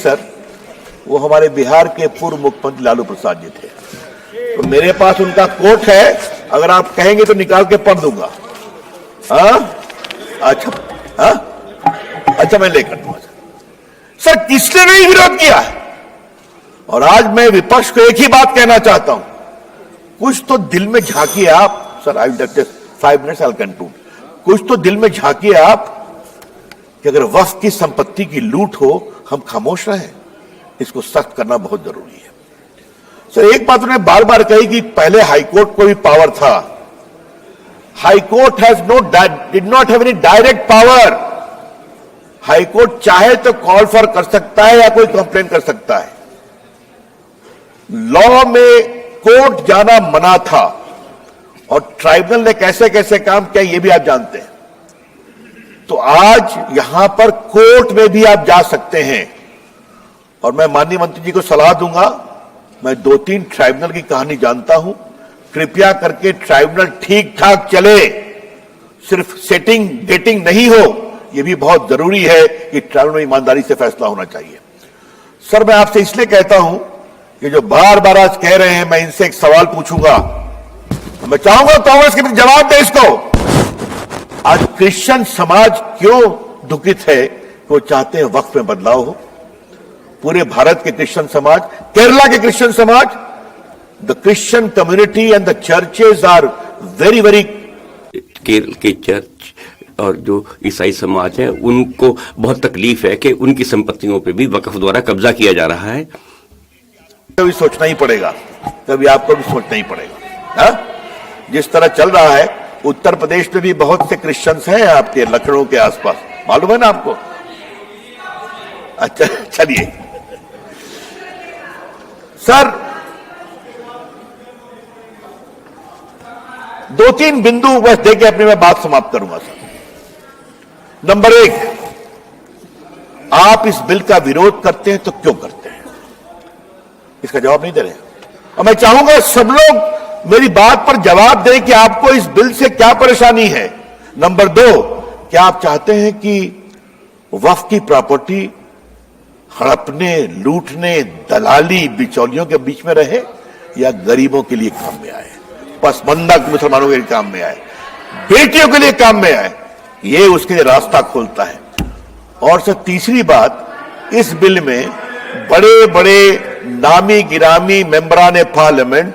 Sir, वो हमारे बिहार के पूर्व मुख्यमंत्री लालू प्रसाद जी थे। तो मेरे पास उनका कोट है, अगर आप कहेंगे तो निकाल के पढ़ दूंगा। अच्छा, अच्छा, मैं लेकर दूंगा सर। किसने नहीं विरोध किया है? और आज मैं विपक्ष को एक ही बात कहना चाहता हूं, कुछ तो दिल में झांकिए आप। Sir, I will 5 minutes I conclude. कुछ तो दिल में झांकिए आप कि अगर वक्फ की संपत्ति की लूट हो, हम खामोश रहें। इसको सख्त करना बहुत जरूरी है। सर, एक बात उन्होंने बार बार कही कि पहले हाईकोर्ट को भी पावर था। High court did not have any direct power. High court चाहे तो कॉल फॉर कर सकता है या कोई कंप्लेन कर सकता है। लॉ में कोर्ट जाना मना था और ट्राइब्यूनल ने कैसे कैसे काम किया ये भी आप जानते हैं। तो आज यहां पर कोर्ट में भी आप जा सकते हैं। और मैं माननीय मंत्री जी को सलाह दूंगा, मैं 2-3 ट्राइब्यूनल की कहानी जानता हूं। कृपया करके ट्राइब्यूनल ठीक ठाक चले, सिर्फ सेटिंग गेटिंग नहीं हो। यह भी बहुत जरूरी है कि ट्राइब्यूनल में ईमानदारी से फैसला होना चाहिए। सर, मैं आपसे इसलिए कहता हूं कि जो बार बार आज कह रहे हैं, मैं इनसे एक सवाल पूछूंगा। मैं चाहूंगा कांग्रेस के जवाब दे इसको। आज क्रिश्चियन समाज क्यों दुखित है? वो चाहते हैं वक्फ में बदलाव हो। पूरे भारत के क्रिश्चियन समाज, केरला के क्रिश्चियन समाज, the Christian community and the churches are very very. Kerala के चर्च और जो ईसाई समाज है उनको बहुत तकलीफ है कि उनकी संपत्तियों पे भी वक्फ द्वारा कब्जा किया जा रहा है। कभी सोचना ही पड़ेगा, कभी आपको भी सोचना ही पड़ेगा। जिस तरह चल रहा है, उत्तर प्रदेश में भी बहुत से क्रिश्चियंस हैं आपके लखनऊ के आसपास, मालूम है ना आपको? अच्छा, चलिए सर, 2-3 बिंदु बस देके अपनी मैं बात समाप्त करूंगा सर। नंबर 1, आप इस बिल का विरोध करते हैं तो क्यों करते हैं? इसका जवाब नहीं दे रहे। और मैं चाहूंगा सब लोग मेरी बात पर जवाब दें कि आपको इस बिल से क्या परेशानी है। नंबर 2, क्या आप चाहते हैं कि वक्फ की प्रॉपर्टी हड़पने, लूटने, दलाली, बिचौलियों के बीच में रहे या गरीबों के लिए काम में आए, पसमंदा मुसलमानों के लिए काम में आए, बेटियों के लिए काम में आए? ये उसके लिए रास्ता खोलता है। और सर, तीसरी बात, इस बिल में बड़े बड़े नामी गिरामी मेंबरान पार्लियामेंट,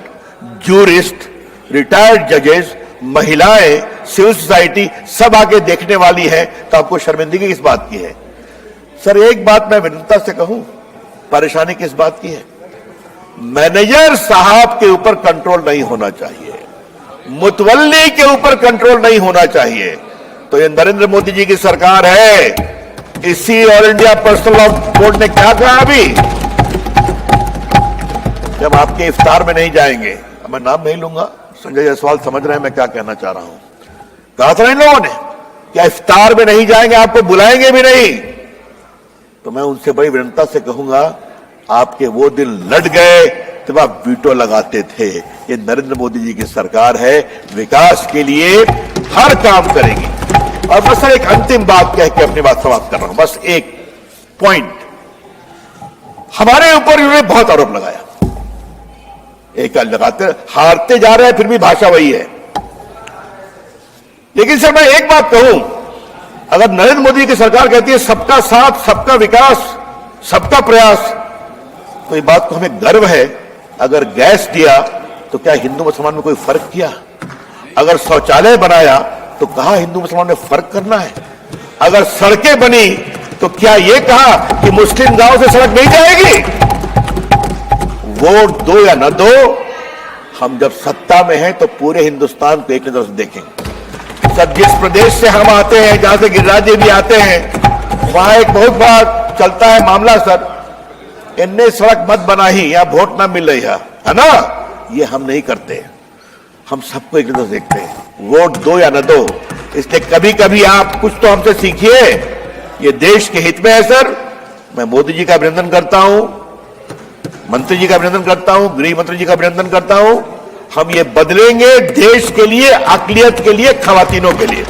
जूरिस्ट, रिटायर्ड जजेस, महिलाएं, सिविल सोसाइटी सब आके देखने वाली है। तो आपको शर्मिंदगी किस बात की है? सर, एक बात मैं विनम्रता से कहूं, परेशानी किस बात की है? मैनेजर साहब के ऊपर कंट्रोल नहीं होना चाहिए, मुतवल्ली के ऊपर कंट्रोल नहीं होना चाहिए। तो ये नरेंद्र मोदी जी की सरकार है। इसी all India personal law board ने क्या कहा अभी, जब आपके इफ्तार में नहीं जाएंगे, मैं नाम नहीं लूंगा, संजय जायसवाल समझ रहे हैं मैं क्या कहना चाह रहा हूं। कहा था इन लोगों ने क्या इफ्तार में नहीं जाएंगे, आपको बुलाएंगे भी नहीं। तो मैं उनसे बड़ी विनम्रता से कहूंगा, आपके वो दिन लट गए जब आप वीटो लगाते थे। ये नरेंद्र मोदी जी की सरकार है, विकास के लिए हर काम करेगी। और बस सर, एक अंतिम बात कह के अपनी बात समाप्त कर रहा हूं। बस एक पॉइंट, हमारे ऊपर इन्होंने बहुत आरोप लगाया, एक लगाते हारते जा रहे हैं, फिर भी भाषा वही है। लेकिन सर, मैं एक बात कहूं, अगर नरेंद्र मोदी की सरकार कहती है सबका साथ, सबका विकास, सबका प्रयास, तो ये बात को हमें गर्व है। अगर गैस दिया तो क्या हिंदू मुसलमान में कोई फर्क किया? अगर शौचालय बनाया तो कहा हिंदू मुसलमान में फर्क करना है? अगर सड़कें बनी तो क्या यह कहा कि मुस्लिम गांव से सड़क नहीं जाएगी? वोट दो या न दो, हम जब सत्ता में हैं तो पूरे हिंदुस्तान को एक नजर से देखेंगे। सर, जिस प्रदेश से हम आते हैं, जहां से गिरिराज जी भी आते हैं, वहां एक बहुत बड़ा चलता है मामला सर, इनने सड़क मत बना ही, यहां वोट ना मिल रही है ना? ये हम नहीं करते, हम सबको एक नजर देखते हैं, वोट दो या न दो। इसलिए कभी कभी आप कुछ तो हमसे सीखिए, ये देश के हित में है सर। मैं मोदी जी का अभिनंदन करता हूं, मंत्री जी का अभिनंदन करता हूं, गृह मंत्री जी का अभिनंदन करता हूं। हम ये बदलेंगे देश के लिए, अकलियत के लिए, खवातीनों के लिए।